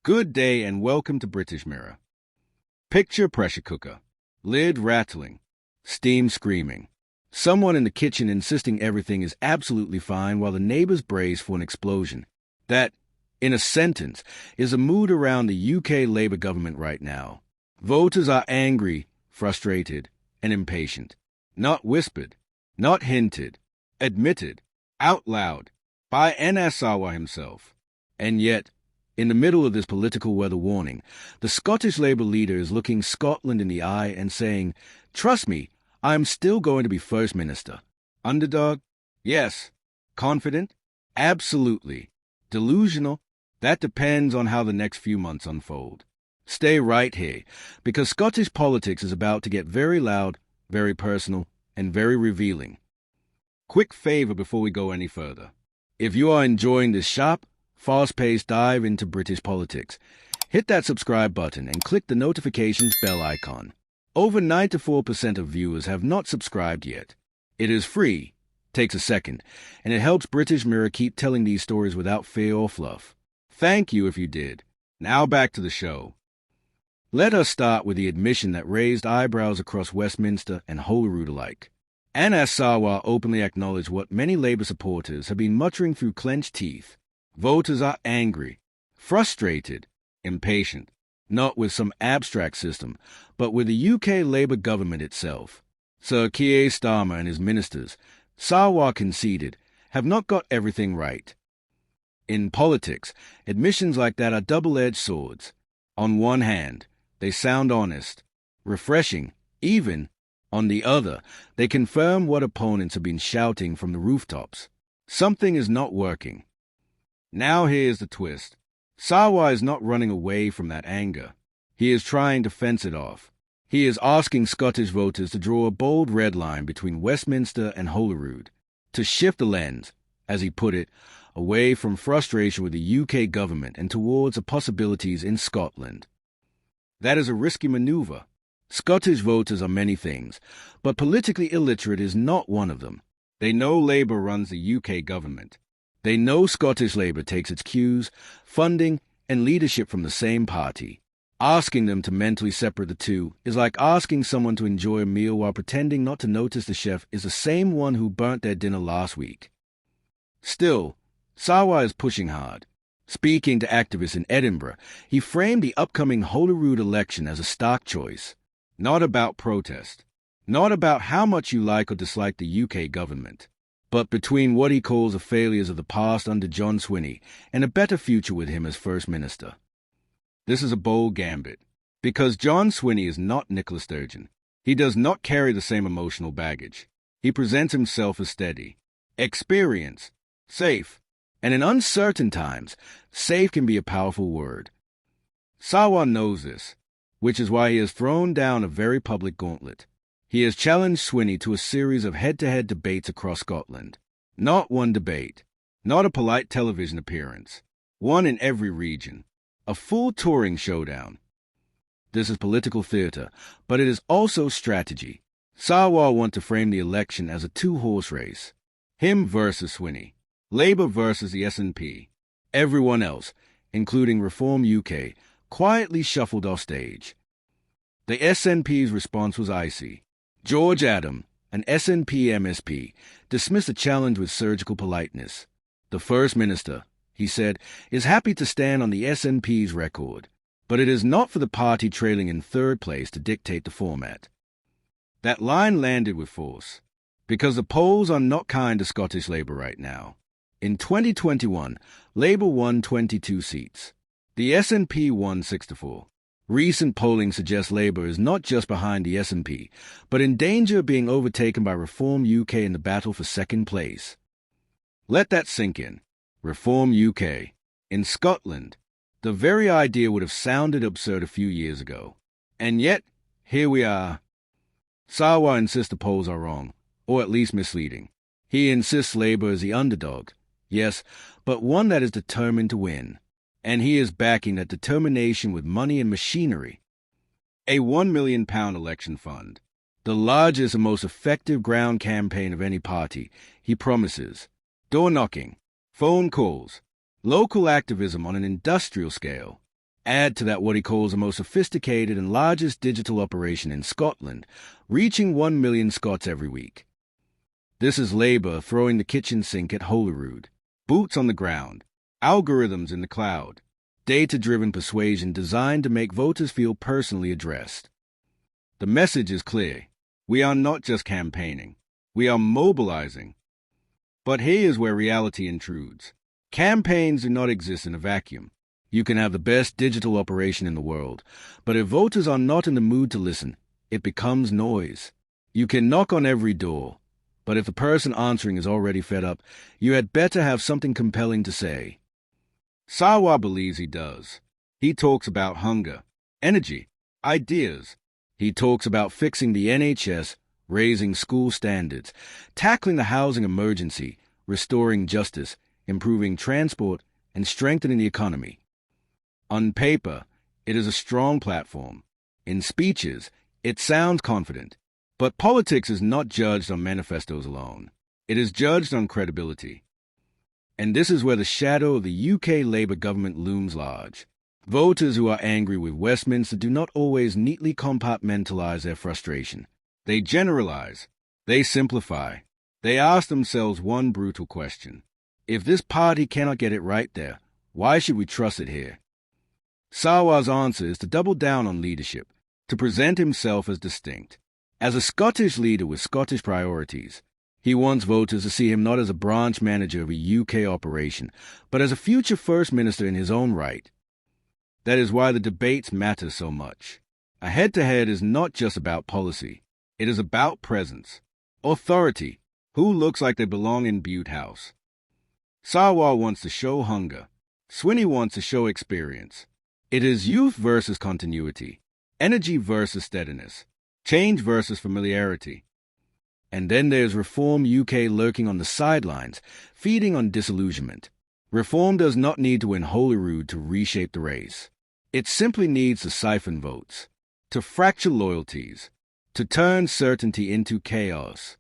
Good day and welcome to British Mirror. Picture pressure cooker, lid rattling, steam screaming. Someone in the kitchen insisting everything is absolutely fine while the neighbours brace for an explosion. That, in a sentence, is the mood around the UK Labour government right now. Voters are angry, frustrated, and impatient. Not whispered, not hinted, admitted, out loud, by Anas Sarwar himself. And yet, in the middle of this political weather warning, the Scottish Labour leader is looking Scotland in the eye and saying, "Trust me, I am still going to be First Minister." Underdog? Yes. Confident? Absolutely. Delusional? That depends on how the next few months unfold. Stay right here, because Scottish politics is about to get very loud, very personal, and very revealing. Quick favour before we go any further. If you are enjoying this sharp, fast-paced dive into British politics, hit that subscribe button and click the notifications bell icon. Over 94% of viewers have not subscribed yet. It is free, takes a second, and it helps British Mirror keep telling these stories without fear or fluff. Thank you if you did. Now back to the show. Let us start with the admission that raised eyebrows across Westminster and Holyrood alike. Anas Sarwar openly acknowledged what many Labour supporters have been muttering through clenched teeth. Voters are angry, frustrated, impatient, not with some abstract system, but with the UK Labour government itself. Sir Keir Starmer and his ministers, Sarwar conceded, have not got everything right. In politics, admissions like that are double-edged swords. On one hand, they sound honest, refreshing, even. On the other, they confirm what opponents have been shouting from the rooftops. Something is not working. Now here's the twist. Sarwar is not running away from that anger. He is trying to fence it off. He is asking Scottish voters to draw a bold red line between Westminster and Holyrood, to shift the lens, as he put it, away from frustration with the UK government and towards the possibilities in Scotland. That is a risky manoeuvre. Scottish voters are many things, but politically illiterate is not one of them. They know Labour runs the UK government. They know Scottish Labour takes its cues, funding, and leadership from the same party. Asking them to mentally separate the two is like asking someone to enjoy a meal while pretending not to notice the chef is the same one who burnt their dinner last week. Still, Sarwar is pushing hard. Speaking to activists in Edinburgh, he framed the upcoming Holyrood election as a stark choice. Not about protest. Not about how much you like or dislike the UK government, but between what he calls the failures of the past under John Swinney and a better future with him as First Minister. This is a bold gambit, because John Swinney is not Nicola Sturgeon. He does not carry the same emotional baggage. He presents himself as steady, experienced, safe, and in uncertain times, safe can be a powerful word. Sarwar knows this, which is why he has thrown down a very public gauntlet. He has challenged Swinney to a series of head-to-head debates across Scotland. Not one debate, not a polite television appearance, one in every region, a full touring showdown. This is political theatre, but it is also strategy. Sarwar wants to frame the election as a two-horse race. Him versus Swinney, Labour versus the SNP. Everyone else, including Reform UK, quietly shuffled off stage. The SNP's response was icy. George Adam, an SNP MSP, dismissed the challenge with surgical politeness. The First Minister, he said, is happy to stand on the SNP's record, but it is not for the party trailing in third place to dictate the format. That line landed with force, because the polls are not kind to Scottish Labour right now. In 2021, Labour won 22 seats. The SNP won 64. Recent polling suggests Labour is not just behind the SNP, but in danger of being overtaken by Reform UK in the battle for second place. Let that sink in. Reform UK. In Scotland, the very idea would have sounded absurd a few years ago. And yet, here we are. Sarwar insists the polls are wrong, or at least misleading. He insists Labour is the underdog, yes, but one that is determined to win. And he is backing that determination with money and machinery. A £1 million election fund, the largest and most effective ground campaign of any party, he promises. Door knocking, phone calls, local activism on an industrial scale, Add to that what he calls the most sophisticated and largest digital operation in Scotland, reaching 1 million Scots every week. This is Labour throwing the kitchen sink at Holyrood. Boots on the ground, algorithms in the cloud, data-driven persuasion designed to make voters feel personally addressed. The message is clear. We are not just campaigning. We are mobilizing. But here's where reality intrudes. Campaigns do not exist in a vacuum. You can have the best digital operation in the world, but if voters are not in the mood to listen, it becomes noise. You can knock on every door, but if the person answering is already fed up, you had better have something compelling to say. Sarwar believes he does. He talks about hunger, energy, ideas. He talks about fixing the NHS, raising school standards, tackling the housing emergency, restoring justice, improving transport, and strengthening the economy. On paper, it is a strong platform. In speeches, it sounds confident. But politics is not judged on manifestos alone. It is judged on credibility. And this is where the shadow of the UK Labour government looms large. Voters who are angry with Westminster do not always neatly compartmentalize their frustration. They generalize. They simplify. They ask themselves one brutal question. If this party cannot get it right there, why should we trust it here? Sarwar's answer is to double down on leadership, to present himself as distinct. As a Scottish leader with Scottish priorities, he wants voters to see him not as a branch manager of a UK operation, but as a future First Minister in his own right. That is why the debates matter so much. A head-to-head is not just about policy. It is about presence, authority, who looks like they belong in Butte House. Sarwar wants to show hunger. Swinney wants to show experience. It is youth versus continuity, energy versus steadiness, change versus familiarity. And then there's Reform UK lurking on the sidelines, feeding on disillusionment. Reform does not need to win Holyrood to reshape the race. It simply needs to siphon votes, to fracture loyalties, to turn certainty into chaos.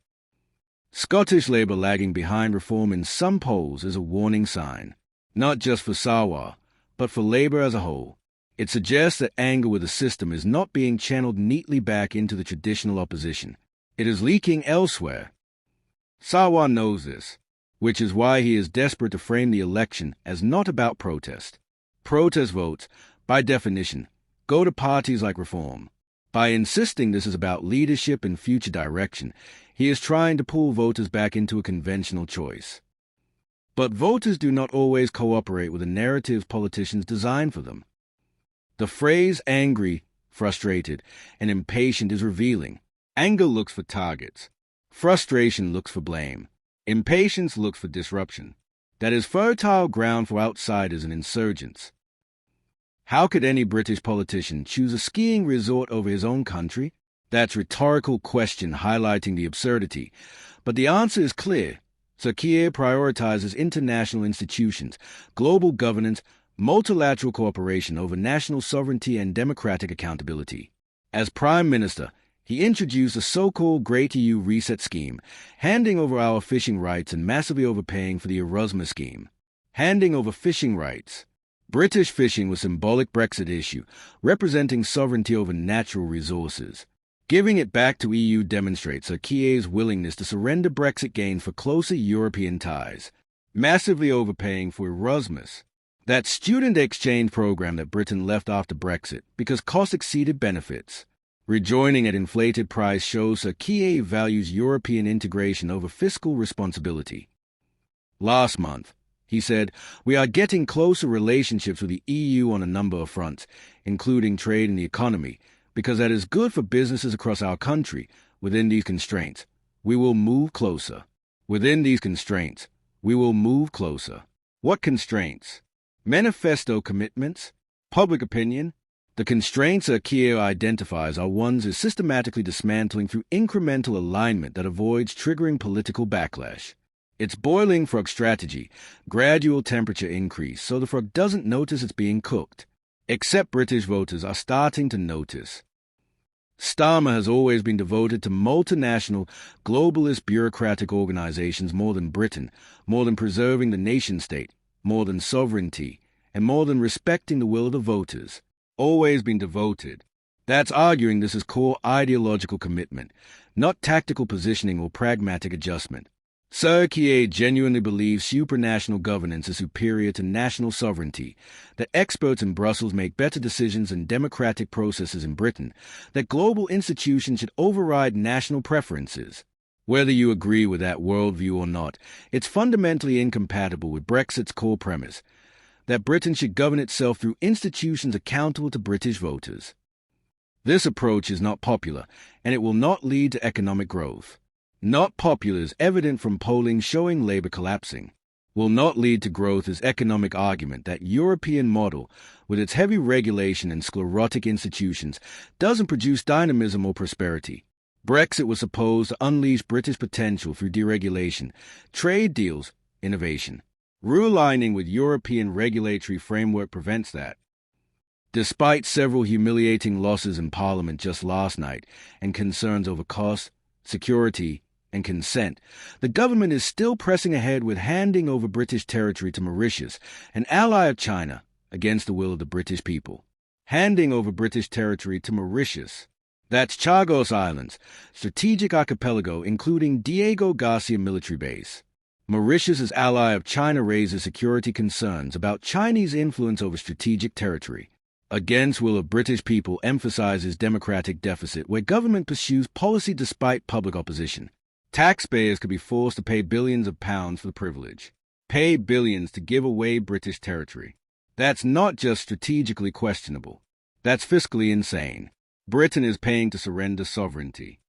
Scottish Labour lagging behind Reform in some polls is a warning sign, not just for Sarwar, but for Labour as a whole. It suggests that anger with the system is not being channeled neatly back into the traditional opposition. It is leaking elsewhere. Sarwar knows this, which is why he is desperate to frame the election as not about protest. Protest votes, by definition, go to parties like Reform. By insisting this is about leadership and future direction, he is trying to pull voters back into a conventional choice. But voters do not always cooperate with the narratives politicians design for them. The phrase angry, frustrated, and impatient is revealing. Anger looks for targets. Frustration looks for blame. Impatience looks for disruption. That is fertile ground for outsiders and insurgents. How could any British politician choose a skiing resort over his own country? That's a rhetorical question highlighting the absurdity. But the answer is clear. Sir Keir prioritizes international institutions, global governance, multilateral cooperation over national sovereignty and democratic accountability. As Prime Minister, he introduced a so-called Great EU Reset scheme, handing over our fishing rights and massively overpaying for the Erasmus scheme. Handing over fishing rights. British fishing was a symbolic Brexit issue, representing sovereignty over natural resources. Giving it back to EU demonstrates Sir Keir's willingness to surrender Brexit gains for closer European ties. Massively overpaying for Erasmus, that student exchange program that Britain left after Brexit because costs exceeded benefits. Rejoining at inflated price shows Sir Keir values European integration over fiscal responsibility. Last month, he said, "We are getting closer relationships with the EU on a number of fronts, including trade and the economy, because that is good for businesses across our country. Within these constraints, we will move closer. Within these constraints, we will move closer." What constraints? Manifesto commitments? Public opinion? The constraints that Keir identifies are ones is systematically dismantling through incremental alignment that avoids triggering political backlash. It's boiling frog strategy, gradual temperature increase so the frog doesn't notice it's being cooked. Except British voters are starting to notice. Starmer has always been devoted to multinational, globalist bureaucratic organizations more than Britain, more than preserving the nation-state, more than sovereignty, and more than respecting the will of the voters. Always been devoted. That's arguing this is core ideological commitment, not tactical positioning or pragmatic adjustment. Sir Keir genuinely believes supranational governance is superior to national sovereignty, that experts in Brussels make better decisions than democratic processes in Britain, that global institutions should override national preferences. Whether you agree with that worldview or not, it's fundamentally incompatible with Brexit's core premise, that Britain should govern itself through institutions accountable to British voters. This approach is not popular, and it will not lead to economic growth. Not popular is evident from polling showing Labour collapsing. Will not lead to growth is economic argument that European model, with its heavy regulation and sclerotic institutions, doesn't produce dynamism or prosperity. Brexit was supposed to unleash British potential through deregulation, trade deals, innovation. Realigning with European regulatory framework prevents that. Despite several humiliating losses in Parliament just last night and concerns over cost, security, and consent, the government is still pressing ahead with handing over British territory to Mauritius, an ally of China, against the will of the British people. Handing over British territory to Mauritius. That's Chagos Islands, strategic archipelago including Diego Garcia military base. Mauritius' ally of China raises security concerns about Chinese influence over strategic territory. Against will of British people emphasizes democratic deficit where government pursues policy despite public opposition. Taxpayers could be forced to pay billions of pounds for the privilege. Pay billions to give away British territory. That's not just strategically questionable. That's fiscally insane. Britain is paying to surrender sovereignty.